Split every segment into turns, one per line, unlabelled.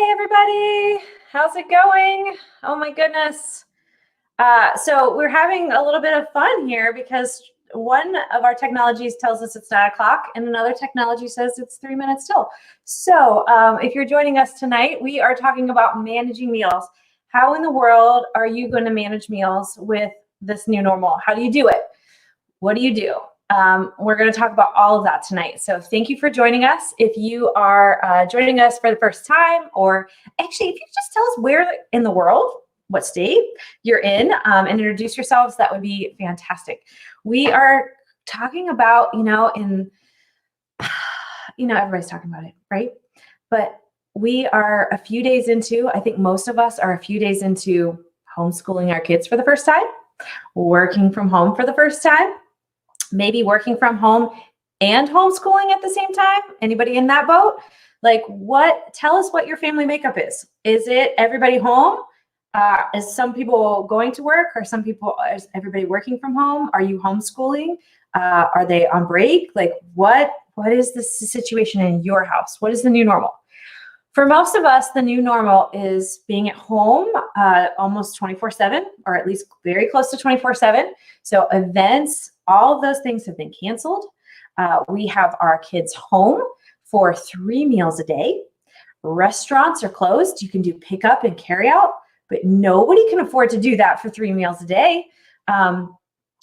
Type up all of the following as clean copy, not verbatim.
Hey everybody, how's it going? Oh my goodness. So we're having a little bit of fun here because one of our technologies tells us it's 9 o'clock and another technology says it's 3 minutes till. So if you're joining us tonight, we are talking about managing meals. How in the world are you going to manage meals with this new normal? How do you do it? What do you do? We're going to talk about all of that tonight. So thank you for joining us. If you are joining us for the first time, or actually, if you could just tell us where in the world, what state you're in, and introduce yourselves, that would be fantastic. We are talking about, everybody's talking about it, right? But we are a few days into, I think most of us are a few days into homeschooling our kids for the first time, working from home for the first time, maybe working from home and homeschooling at the same time. Anybody in that boat? Tell us what your family makeup is. Is it everybody home? Is some people going to work, or is everybody working from home? Are you homeschooling? Are they on break? What is the situation in your house? What is the new normal? For most of us, the new normal is being at home almost 24/7, or at least very close to 24/7. So events, all of those things have been canceled. We have our kids home for 3 meals a day. Restaurants are closed. You can do pickup and carry out, but nobody can afford to do that for 3 meals a day.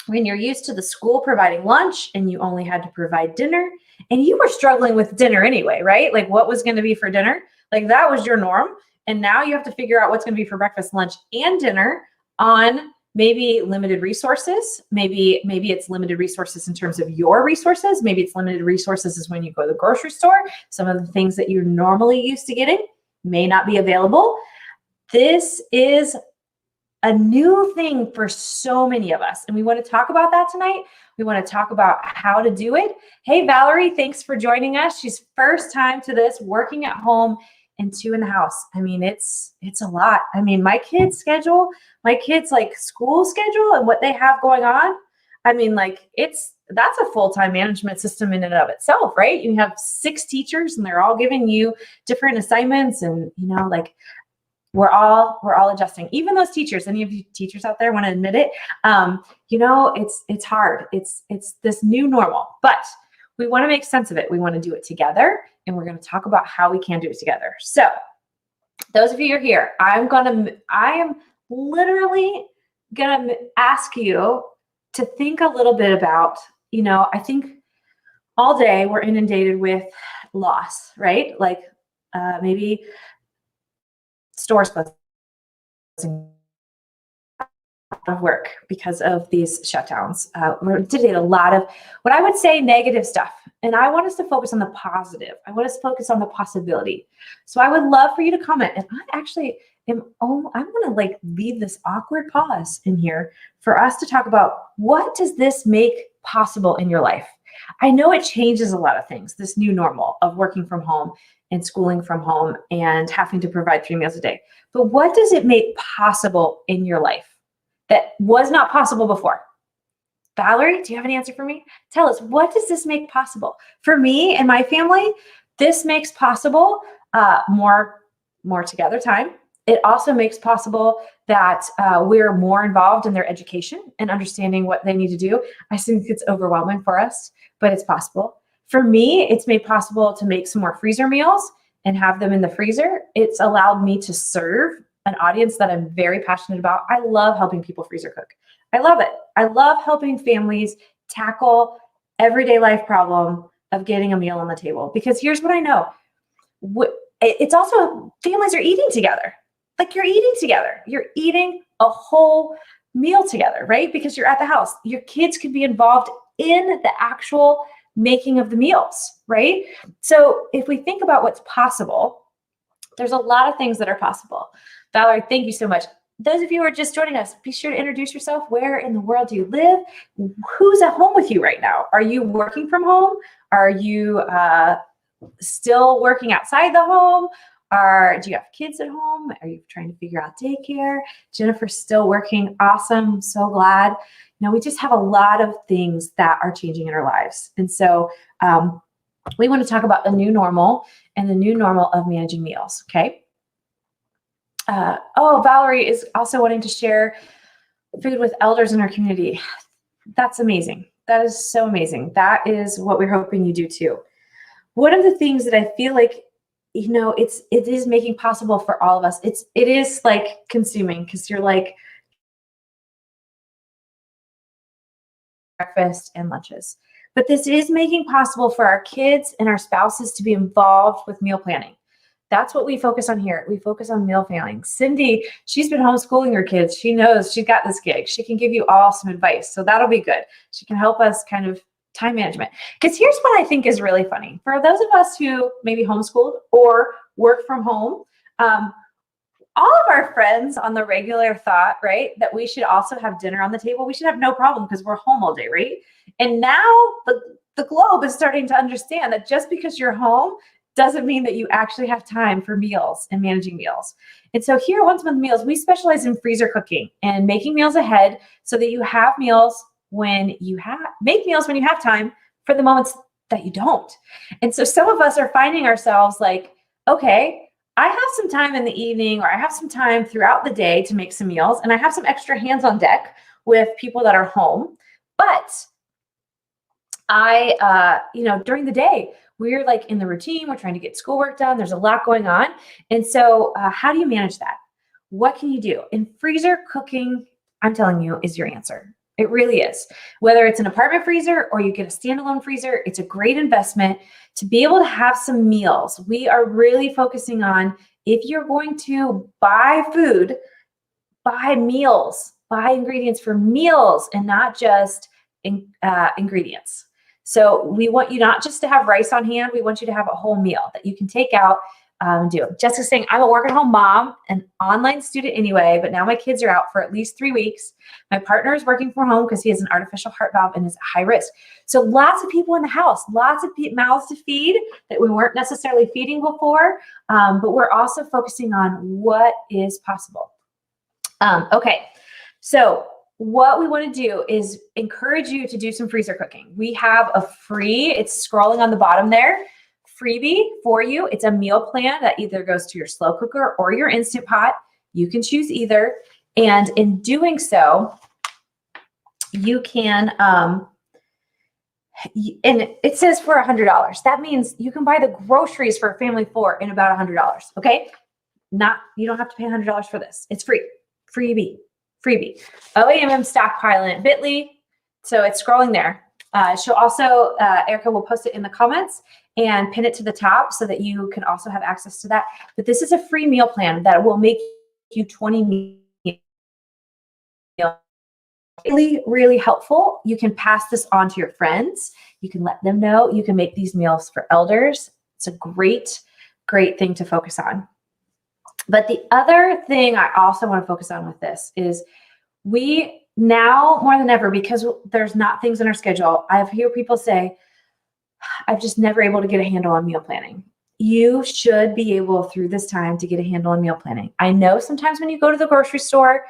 When you're used to the school providing lunch and you only had to provide dinner, and you were struggling with dinner anyway, right? Like what was going to be for dinner? Like that was your norm. And now you have to figure out what's going to be for breakfast, lunch, and dinner on maybe limited resources. Maybe it's limited resources in terms of your resources. Maybe it's limited resources is when you go to the grocery store. Some of the things that you're normally used to getting may not be available. This is a new thing for so many of us. And we want to talk about that tonight. We want to talk about how to do it. Hey, Valerie, thanks for joining us. She's first time to this, working at home and 2 in the house. I mean, it's a lot. I mean, my kids' school schedule and what they have going on. I mean, that's a full-time management system in and of itself, right? You have 6 teachers and they're all giving you different assignments, and we're all adjusting. Even those teachers, any of you teachers out there want to admit it, it's hard. It's this new normal, but we want to make sense of it. We want to do it together, and we're going to talk about how we can do it together. So those of you who are here, I am literally going to ask you to think a little bit about, I think all day we're inundated with loss, right? Maybe stores closing of work because of these shutdowns. We're today a lot of what I would say negative stuff. And I want us to focus on the positive. I want us to focus on the possibility. So I would love for you to comment. And I actually I'm going to leave this awkward pause in here for us to talk about, what does this make possible in your life? I know it changes a lot of things, this new normal of working from home and schooling from home and having to provide 3 meals a day. But what does it make possible in your life that was not possible before? Valerie, do you have an answer for me? Tell us, what does this make possible? For me and my family, this makes possible more together time. It also makes possible that we're more involved in their education and understanding what they need to do. I think it's overwhelming for us, but it's possible. For me, it's made possible to make some more freezer meals and have them in the freezer. It's allowed me to serve an audience that I'm very passionate about. I love helping people freezer cook. I love it. I love helping families tackle everyday life problem of getting a meal on the table. Because here's what I know. It's also, families are eating together. You're eating together. You're eating a whole meal together, right? Because you're at the house. Your kids could be involved in the actual making of the meals, right? So if we think about what's possible, there's a lot of things that are possible. Valerie, thank you so much. Those of you who are just joining us, be sure to introduce yourself. Where in the world do you live? Who's at home with you right now? Are you working from home? Are you still working outside the home? Do you have kids at home? Are you trying to figure out daycare? Jennifer's still working. Awesome. I'm so glad. We just have a lot of things that are changing in our lives. And so we want to talk about the new normal and the new normal of managing meals. Okay. Oh, Valerie is also wanting to share food with elders in our community. That's amazing. That is so amazing. That is what we're hoping you do too. One of the things that I feel like, it is making possible for all of us. It is like consuming, because you're like breakfast and lunches. But this is making possible for our kids and our spouses to be involved with meal planning. That's what we focus on here. We focus on meal planning. Cindy, she's been homeschooling her kids. She knows she's got this gig. She can give you all some advice. So that'll be good. She can help us kind of time management. Because here's what I think is really funny. For those of us who maybe homeschooled or work from home, all of our friends on the regular thought, right, that we should also have dinner on the table. We should have no problem because we're home all day, right? And now the globe is starting to understand that just because you're home doesn't mean that you actually have time for meals and managing meals. And so here at Once a Month Meals, we specialize in freezer cooking and making meals ahead so that you have meals when you make meals when you have time for the moments that you don't. And so some of us are finding ourselves like, okay, I have some time in the evening, or I have some time throughout the day to make some meals, and I have some extra hands on deck with people that are home. But during the day, we're like in the routine, we're trying to get schoolwork done. There's a lot going on. And so how do you manage that? What can you do? And freezer cooking, I'm telling you, is your answer. It really is. Whether it's an apartment freezer or you get a standalone freezer, it's a great investment to be able to have some meals. We are really focusing on, if you're going to buy food, buy meals, buy ingredients for meals and not just ingredients. So we want you not just to have rice on hand, we want you to have a whole meal that you can take out and do. Jessica's saying, I'm a work-at-home mom, an online student anyway, but now my kids are out for at least 3 weeks. My partner is working from home because he has an artificial heart valve and is at high risk. So lots of people in the house, lots of mouths to feed that we weren't necessarily feeding before, but we're also focusing on what is possible. Okay, so what we want to do is encourage you to do some freezer cooking. We have a free, it's scrolling on the bottom there, freebie for you. It's a meal plan that either goes to your slow cooker or your Instant Pot. You can choose either. And in doing so, you can, and it says for $100. That means you can buy the groceries for a family of 4 in about $100. Okay. You don't have to pay $100 for this. It's free. Freebie. OAMM Stockpile in bit.ly. So it's scrolling there. She'll also, Erica will post it in the comments and pin it to the top so that you can also have access to that. But this is a free meal plan that will make you 20 meals. Really, really helpful. You can pass this on to your friends. You can let them know. You can make these meals for elders. It's a great, great thing to focus on. But the other thing I also want to focus on with this is we now more than ever, because there's not things in our schedule, I hear people say, I've just never able to get a handle on meal planning. You should be able through this time to get a handle on meal planning. I know sometimes when you go to the grocery store,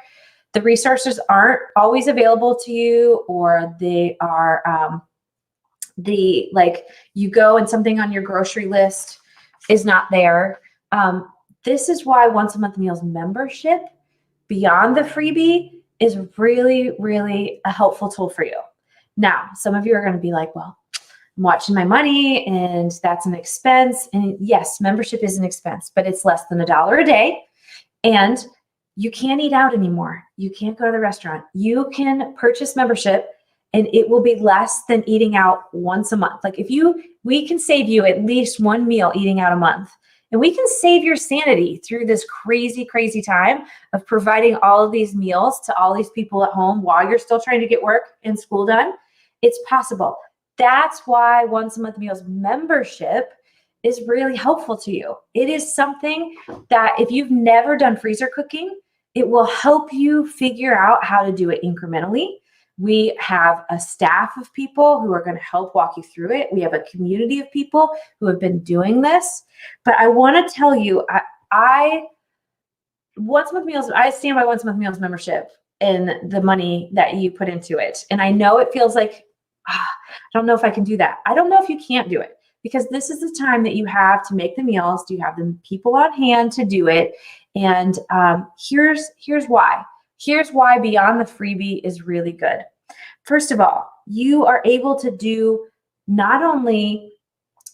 the resources aren't always available to you, or they are you go and something on your grocery list is not there. This is why Once a Month Meals membership beyond the freebie is really, really a helpful tool for you. Now, some of you are going to be like, well, I'm watching my money and that's an expense. And yes, membership is an expense, but it's less than $1 a day. And you can't eat out anymore. You can't go to the restaurant. You can purchase membership and it will be less than eating out once a month. Like we can save you at least one meal eating out a month. And we can save your sanity through this crazy, crazy time of providing all of these meals to all these people at home while you're still trying to get work and school done. It's possible. That's why Once a Month Meals membership is really helpful to you. It is something that if you've never done freezer cooking, it will help you figure out how to do it incrementally. We have a staff of people who are going to help walk you through it. We have a community of people who have been doing this. But I want to tell you, Once a Month Meals, I stand by Once a Month Meals membership and the money that you put into it. And I know it feels like, I don't know if I can do that. I don't know if you can't do it, because this is the time that you have to make the meals. Do you have the people on hand to do it? And here's why. Here's why Beyond the Freebie is really good. First of all, you are able to do not only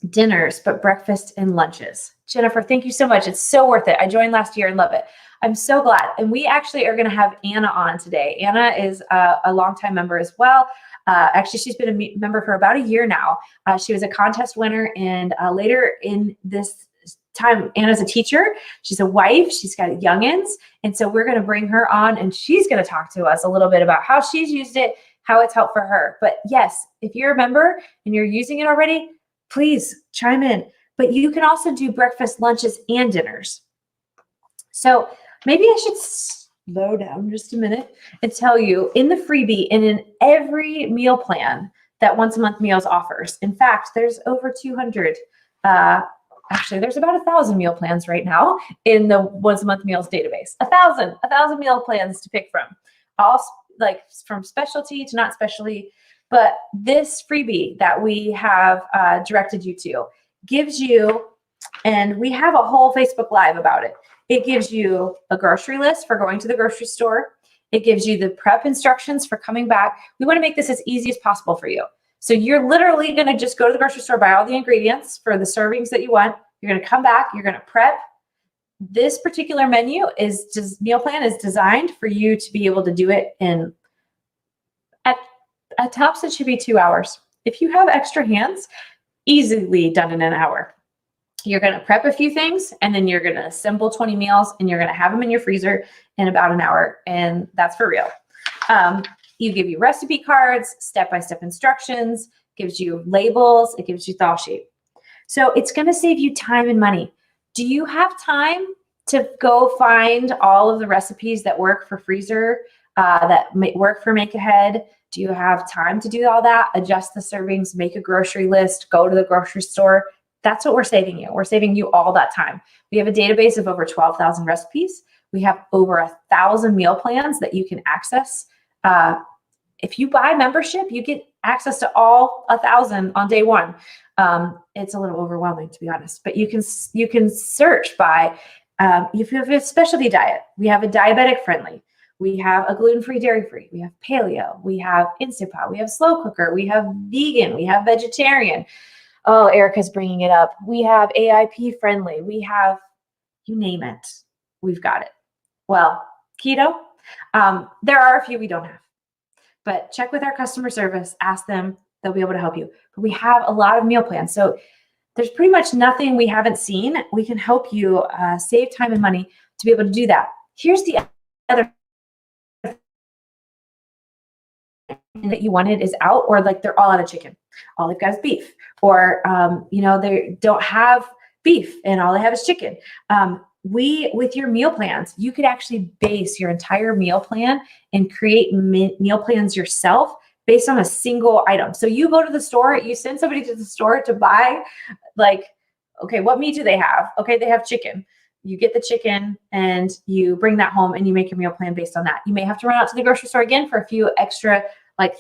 dinners, but breakfast and lunches. Jennifer, thank you so much. It's so worth it. I joined last year and love it. I'm so glad. And we actually are going to have Anna on today. Anna is a longtime member as well. Actually, she's been a member for about a year now. She was a contest winner, and later in this time, Anna's a teacher. She's a wife. She's got youngins. And so we're going to bring her on, and she's going to talk to us a little bit about how she's used it, how it's helped for her. But yes, if you're a member and you're using it already, please chime in. But you can also do breakfast, lunches, and dinners. So maybe I should slow down just a minute and tell you, in the freebie and in every meal plan that Once a Month Meals offers, in fact, there's over 200, actually, there's about 1,000 meal plans right now in the Once a Month Meals database. 1,000 meal plans to pick from, all like from specialty to not specialty. But this freebie that we have directed you to gives you, and we have a whole Facebook Live about it. It gives you a grocery list for going to the grocery store. It gives you the prep instructions for coming back. We want to make this as easy as possible for you. So you're literally going to just go to the grocery store, buy all the ingredients for the servings that you want. You're going to come back. You're going to prep. This particular meal plan is designed for you to be able to do it in, at tops, it should be 2 hours. If you have extra hands, easily done in an hour. You're going to prep a few things, and then you're going to assemble 20 meals, and you're going to have them in your freezer in about an hour. And that's for real. You give you recipe cards, step-by-step instructions, gives you labels, it gives you thaw sheet. So it's going to save you time and money. Do you have time to go find all of the recipes that work for freezer, that work for Make Ahead? Do you have time to do all that? Adjust the servings, make a grocery list, go to the grocery store. That's what we're saving you. We're saving you all that time. We have a database of over 12,000 recipes. We have over 1,000 meal plans that you can access. If you buy membership, you get access to all 1,000 on day one. It's a little overwhelming, to be honest, but you can search by, if you have a specialty diet, we have a diabetic friendly. We have a gluten-free, dairy-free. We have paleo. We have Instant Pot. We have slow cooker. We have vegan. We have vegetarian. Oh, Erica's bringing it up. We have AIP friendly. We have, you name it, we've got it. Well, keto, there are a few we don't have, but check with our customer service, ask them, they'll be able to help you. But we have a lot of meal plans. So there's pretty much nothing we haven't seen. We can help you save time and money to be able to do that. Here's the other that you wanted is out, or like they're all out of chicken. All they've got is beef, or they don't have beef and all they have is chicken. With your meal plans, you could actually base your entire meal plan and create meal plans yourself based on a single item. So you go to the store, you send somebody to the store to buy, like, okay, what meat do they have? Okay, they have chicken. You get the chicken and you bring that home and you make your meal plan based on that. You may have to run out to the grocery store again for a few extra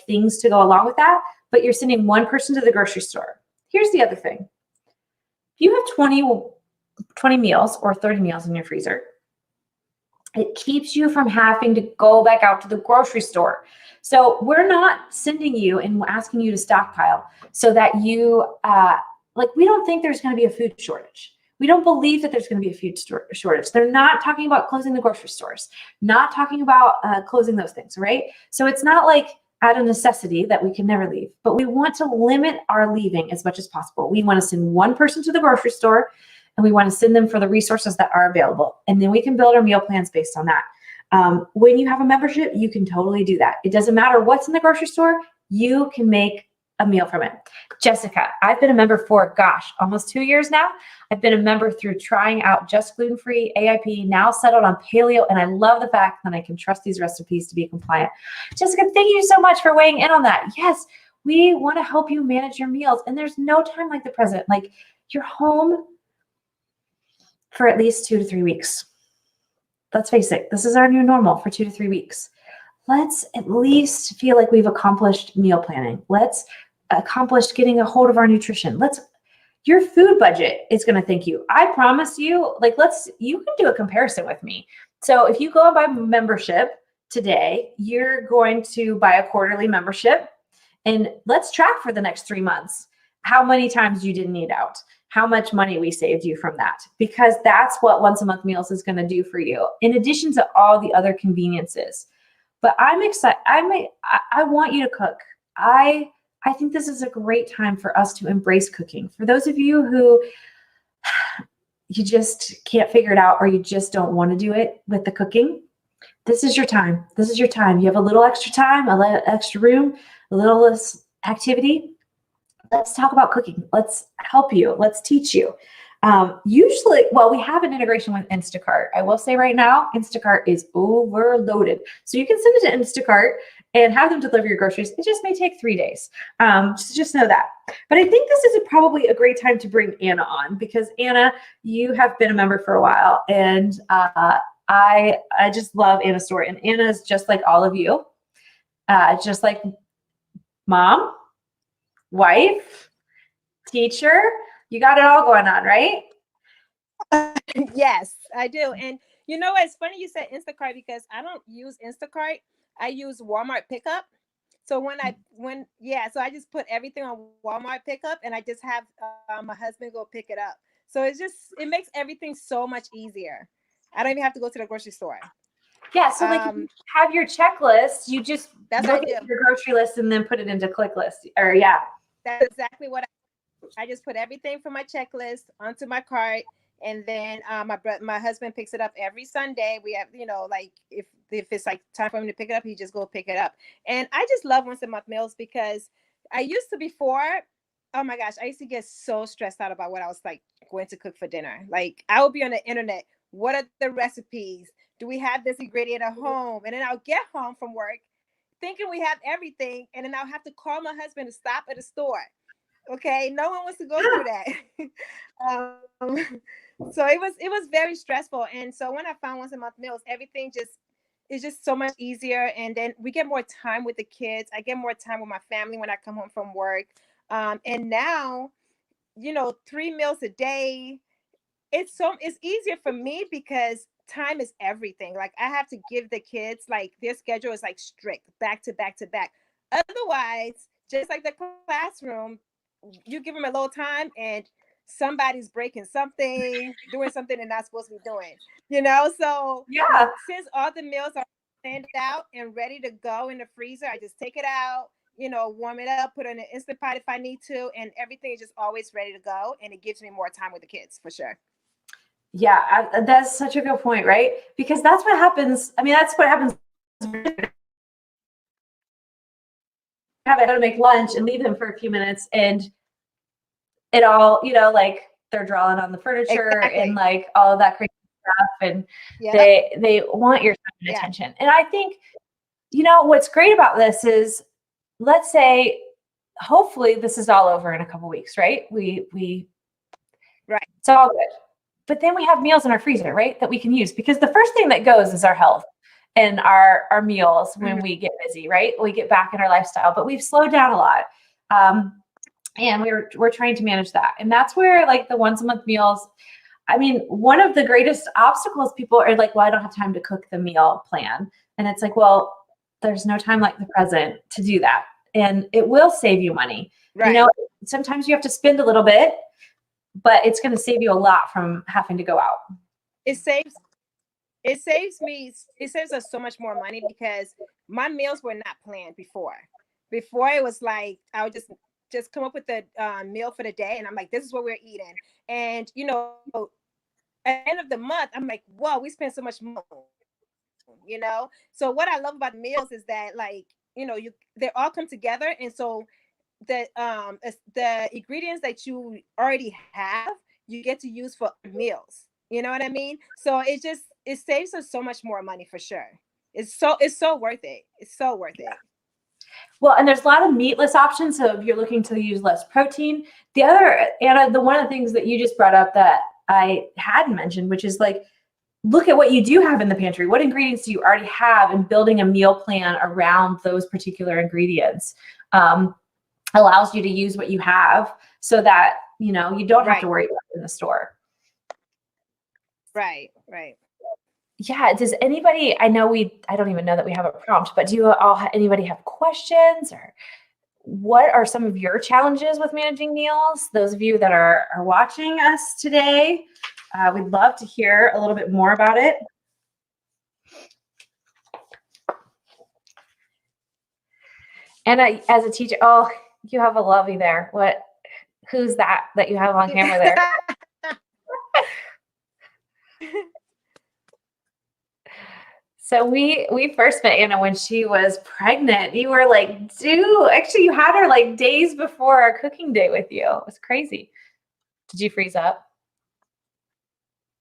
things to go along with that, but you're sending one person to the grocery store. Here's the other thing. If you have 20 meals or 30 meals in your freezer, it keeps you from having to go back out to the grocery store. So we're not sending you and asking you to stockpile so that you, we don't think there's going to be a food shortage. We don't believe that there's going to be a food shortage. They're not talking about closing the grocery stores, not talking about closing those things, right? So it's not like out of necessity that we can never leave, but we want to limit our leaving as much as possible. We want to send one person to the grocery store, and we want to send them for the resources that are available. And then we can build our meal plans based on that. When you have a membership, you can totally do that. It doesn't matter what's in the grocery store, you can make a meal from it. Jessica, I've been a member for, almost 2 years now. I've been a member through trying out just gluten-free, AIP, now settled on paleo, and I love the fact that I can trust these recipes to be compliant. Jessica, thank you so much for weighing in on that. Yes, we want to help you manage your meals, and there's no time like the present. Like, you're home for at least 2 to 3 weeks. Let's face it, this is our new normal for 2 to 3 weeks. Let's at least feel like we've accomplished meal planning. Let's accomplish getting a hold of our nutrition. your food budget is going to thank you. I promise you, like, you can do a comparison with me. So if you go and buy membership today, you're going to buy a quarterly membership, and let's track for the next 3 months how many times you didn't eat out, how much money we saved you from that, because that's what once a month meals is going to do for you, in addition to all the other conveniences. But I'm excited. I want you to cook. I think this is a great time for us to embrace cooking. For those of you who you just can't figure it out, or you just don't want to do it with the cooking, this is your time. This is your time. You have a little extra time, a little extra room, a little less activity. Let's talk about cooking. Let's help you. Let's teach you. Usually, well, we have an integration with Instacart. I will say right now, Instacart is overloaded. So you can send it to Instacart and have them deliver your groceries. It just may take 3 days. Just know that. But I think this is probably a great time to bring Anna on, because Anna, you have been a member for a while, and I just love Anna's story. And Anna is just like all of you, just like mom, wife, teacher. You got it all going on, right?
Yes, I do. And you know, it's funny you said Instacart, because I don't use Instacart. I use Walmart pickup. So so I just put everything on Walmart pickup, and I just have my husband go pick it up. So it makes everything so much easier. I don't even have to go to the grocery store.
Yeah. So like, if you have your checklist, you just
That's
look
what I
at
do.
your grocery list and then put it into click list. Or yeah.
That's exactly what I just put everything from my checklist onto my cart, and then my husband picks it up every Sunday. We have, like if it's like time for him to pick it up, he just go pick it up. And I just love once a month meals, because I used to before. Oh my gosh, I used to get so stressed out about what I was like going to cook for dinner. Like I would be on the internet. What are the recipes? Do we have this ingredient at home? And then I'll get home from work thinking we have everything, and then I'll have to call my husband to stop at a store. Okay, no one wants to go through that. So it was very stressful. And so when I found once a month meals, everything is just so much easier. And then we get more time with the kids. I get more time with my family when I come home from work. And now, 3 meals a day. It's easier for me because time is everything. Like I have to give the kids, like their schedule is like strict, back to back to back. Otherwise, just like the classroom, you give them a little time and somebody's breaking something, doing something they're not supposed to be doing, So
Yeah.
since all the meals are planned out and ready to go in the freezer, I just take it out, warm it up, put it in an Instant Pot if I need to, and everything is just always ready to go. And it gives me more time with the kids for sure.
Yeah. That's such a good point, right? Because that's what happens. I mean, that's what happens. I got to make lunch and leave them for a few minutes, and it all, like they're drawing on the furniture
Exactly.
and like all of that crazy stuff, and
Yep.
they want your time and attention. And I think, what's great about this is, let's say, hopefully this is all over in a couple weeks, right? We
Right.
It's all good. But then we have meals in our freezer, right, that we can use, because the first thing that goes is our health and our meals when we get busy, right? We get back in our lifestyle, but we've slowed down a lot. And we're trying to manage that. And that's where like the once a month meals, I mean, one of the greatest obstacles, people are like, well, I don't have time to cook the meal plan. And it's like, well, there's no time like the present to do that. And it will save you money.
Right.
Sometimes you have to spend a little bit, but it's going to save you a lot from having to go out.
It saves us so much more money, because my meals were not planned before. Before it was like, I would just come up with the meal for the day, and I'm like, this is what we're eating. And at the end of the month, I'm like, whoa, we spent so much money. So what I love about meals is that, like, they all come together, and so the ingredients that you already have, you get to use for meals. You know what I mean? So it saves us so much more money for sure. It's so worth it. It's so worth it.
Well, and there's a lot of meatless options. So if you're looking to use less protein, Anna, one of the things that you just brought up that I hadn't mentioned, which is like, look at what you do have in the pantry. What ingredients do you already have, and building a meal plan around those particular ingredients allows you to use what you have, so that you know, you don't have to
Right.
worry about it in the store.
Right. Right.
Yeah. Does anybody, I don't even know that we have a prompt, but do you anybody have questions, or what are some of your challenges with managing meals? Those of you that are watching us today, we'd love to hear a little bit more about it. And as a teacher, oh, you have a lovey there. Who's that you have on camera there? So we first met Anna when she was pregnant. You were like due. Actually, you had her like days before our cooking day with you. It was crazy. Did you freeze up?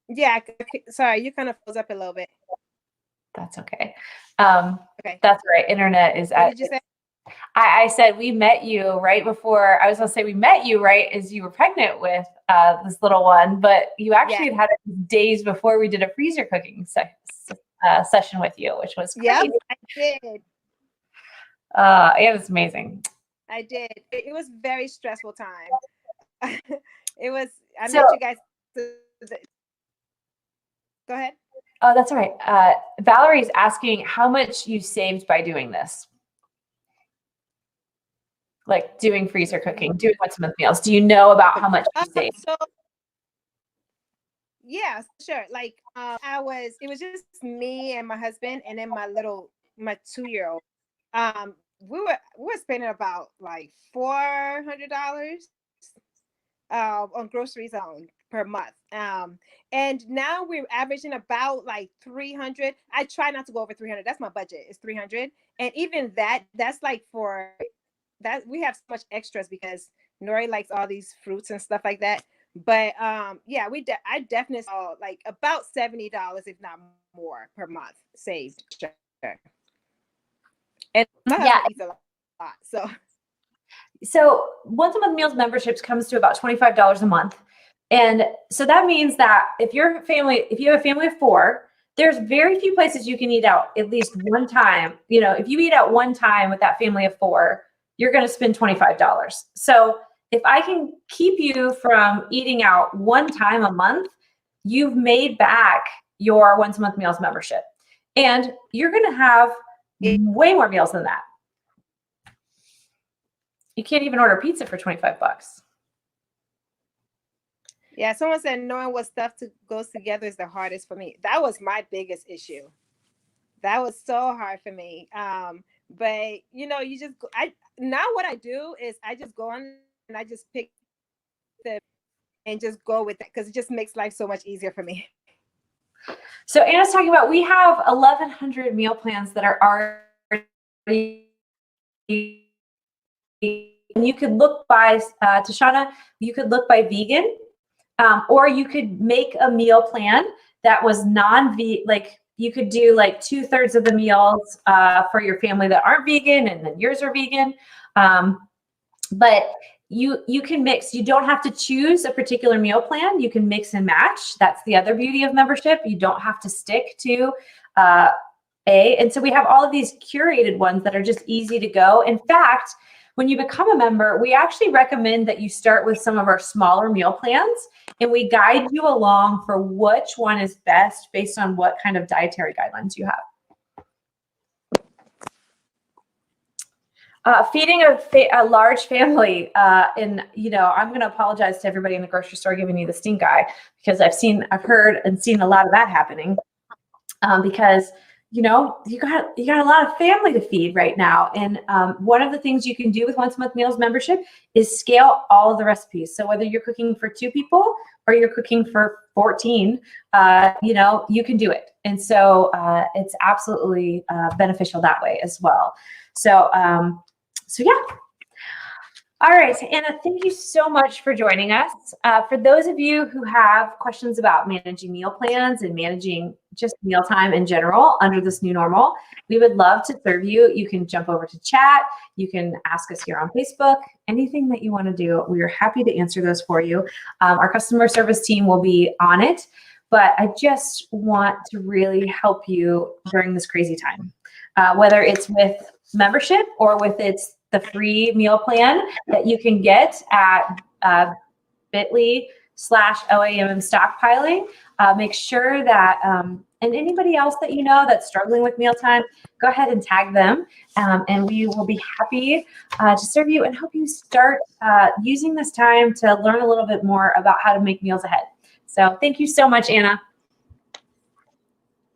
Yeah. Sorry, you kind of froze up a little bit.
That's okay.
Okay.
That's right. Internet is
What did you say?
I said we met you right before. I was gonna say we met you right as you were pregnant with this little one, but you actually had it days before we did a freezer cooking session with you, which was crazy.
Yep, I did.
It was amazing.
I did. It was very stressful time. It was. I met you guys. Go ahead.
Oh, that's all right. Valerie's asking how much you saved by doing this. Like doing freezer cooking, doing once-a-month meals. Do you know about how much you saved?
Yeah, sure. Like it was just me and my husband, and then my 2-year-old. We were spending about like $400 on groceries per month. And now we're averaging about like 300. I try not to go over 300. That's my budget, is 300. And even that's like for that, we have so much extras because Nori likes all these fruits and stuff like that. But yeah, I definitely saw like about $70, if not more, per month saved. Sure. And my husband eats a lot,
so once-a-month meals memberships comes to about $25 a month. And so that means that if you have a family of 4, there's very few places you can eat out at least one time. You know, if you eat out one time with that family of 4, you're going to spend $25. So if I can keep you from eating out one time a month, you've made back your once-a-month meals membership. And you're going to have way more meals than that. You can't even order pizza for $25.
Yeah, someone said knowing what stuff goes together is the hardest for me. That was my biggest issue. That was so hard for me. But you know, now what I do is I just go on and I just pick and just go with it, because it just makes life so much easier for me.
So Anna's talking about, we have 1,100 meal plans that are already. And you could look by, Tashana, you could look by vegan, or you could make a meal plan that was non-vegan, like you could do like 2/3 of the meals for your family that aren't vegan, and then yours are vegan. But you can mix. You don't have to choose a particular meal plan. You can mix and match. That's the other beauty of membership. You don't have to stick to and so we have all of these curated ones that are just easy to go. In fact, when you become a member, we actually recommend that you start with some of our smaller meal plans, and we guide you along for which one is best based on what kind of dietary guidelines you have. Feeding a large family, and you know, I'm going to apologize to everybody in the grocery store giving you the stink eye, because I've heard and seen a lot of that happening, because you know, you got a lot of family to feed right now. And one of the things you can do with once-a-month meals membership is scale all of the recipes. So whether you're cooking for 2 people or you're cooking for 14, you know, you can do it. And so it's absolutely beneficial that way as well. So, so yeah. All right, Anna, thank you so much for joining us. For those of you who have questions about managing meal plans and managing just mealtime in general under this new normal, we would love to serve you. You can jump over to chat. You can ask us here on Facebook, anything that you want to do. We are happy to answer those for you. Our customer service team will be on it, but I just want to really help you during this crazy time, whether it's with membership or with the free meal plan that you can get at bit.ly/OAMM stockpiling. Make sure that, and anybody else that you know that's struggling with mealtime, go ahead and tag them, and we will be happy to serve you and help you start using this time to learn a little bit more about how to make meals ahead. So thank you so much, Anna.